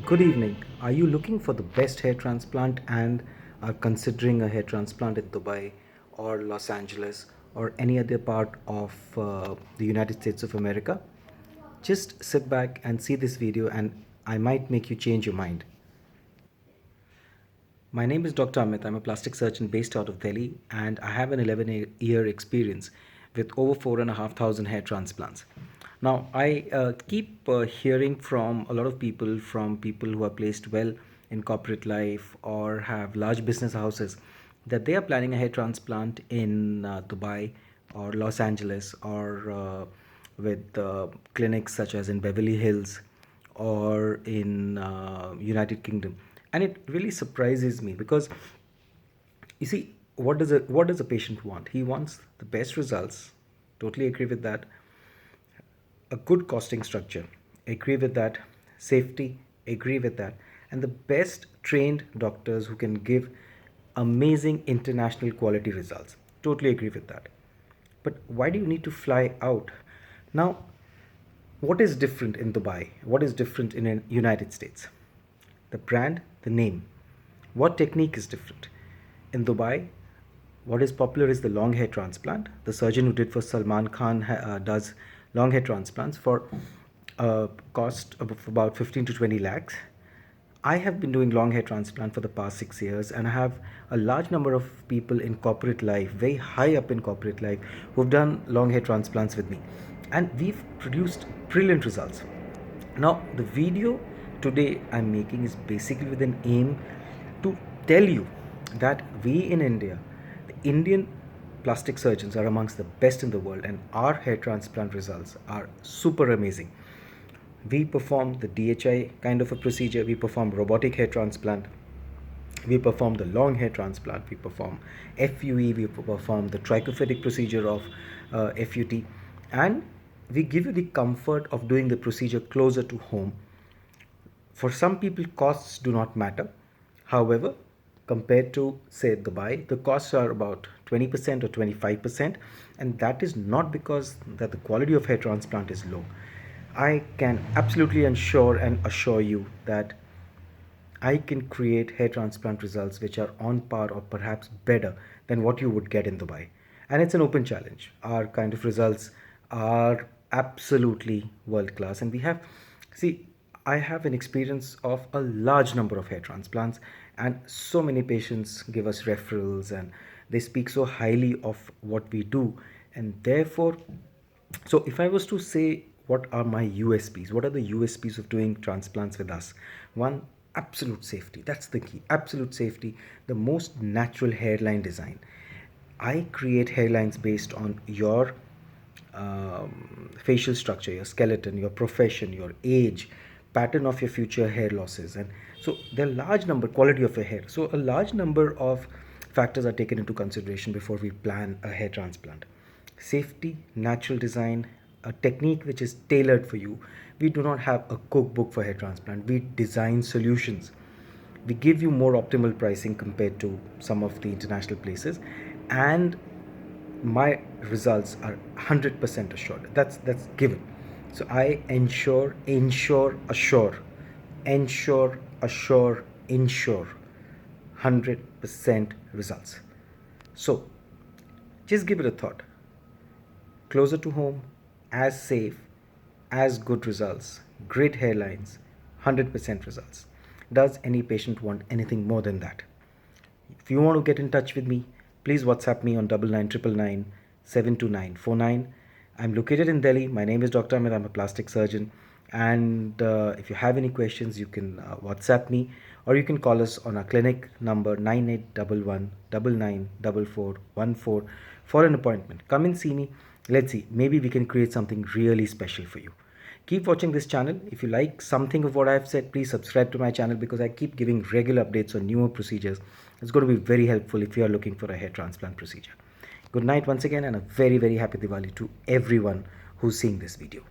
Good evening. Are you looking for the best hair transplant and are considering a hair transplant in Dubai or Los Angeles or any other part of the United States of America? Just sit back and see this video, and I might make you change your mind. My name is Dr. Amit. I'm a plastic surgeon based out of Delhi, and I have an 11-year experience with over 4,500 hair transplants. Now, I keep hearing from a lot of people, from people who are placed well in corporate life or have large business houses, that they are planning a hair transplant in Dubai or Los Angeles or with clinics such as in Beverly Hills or in United Kingdom, and it really surprises me because you see, what does a patient want? He wants the best results. Totally agree with that. A good costing structure. Agree with that. Safety. Agree with that. And the best trained doctors who can give amazing international quality results. Totally agree with that. But why do you need to fly out? Now, what is different in Dubai? What is different in the United States? The brand, the name. What technique is different? In Dubai, what is popular is the long hair transplant. The surgeon who did for Salman Khan does long hair transplants for a cost of about 15 to 20 lakhs. I have been doing long hair transplant for the past 6 years, and I have a large number of people in corporate life, very high up in corporate life, who've done long hair transplants with me. And we've produced brilliant results. Now, the video today I'm making is basically with an aim to tell you that we in India, the Indian plastic surgeons are amongst the best in the world, and our hair transplant results are super amazing. We perform the DHI kind of a procedure, we perform robotic hair transplant, we perform the long hair transplant, we perform FUE, we perform the trichophytic procedure of FUT, and we give you the comfort of doing the procedure closer to home. For some people, costs do not matter. However, compared to say Dubai, the costs are about 20% or 25%, and that is not because that the quality of hair transplant is low. I can absolutely ensure and assure you that I can create hair transplant results which are on par or perhaps better than what you would get in Dubai. And it's an open challenge. Our kind of results are absolutely world class. And see, I have an experience of a large number of hair transplants, and so many patients give us referrals and they speak so highly of what we do. And therefore, so if I was to say what are my USPs, what are the USPs of doing transplants with us? One, absolute safety. That's the key. Absolute safety, the most natural hairline design. I create hairlines based on your facial structure, your skeleton, your profession, your age, pattern of your future hair losses, and so there are large number quality of your hair. So a large number of factors are taken into consideration before we plan a hair transplant. Safety, natural design, a technique which is tailored for you. We do not have a cookbook for hair transplant. We design solutions. We give you more optimal pricing compared to some of the international places, and my results are 100% assured. That's given. So I ensure 100% results. So just give it a thought. Closer to home, as safe, as good results, great hairlines, 100% results. Does any patient want anything more than that? If you want to get in touch with me, please WhatsApp me on 9999972949. I'm located in Delhi. My name is Dr. Amit. I'm a plastic surgeon. And if you have any questions, you can WhatsApp me, or you can call us on our clinic number 9811994414 for an appointment. Come and see me. Let's see, maybe we can create something really special for you. Keep watching this channel. If you like something of what I've said, please subscribe to my channel because I keep giving regular updates on newer procedures. It's going to be very helpful if you are looking for a hair transplant procedure. Good night once again, and a very, very happy Diwali to everyone who's seeing this video.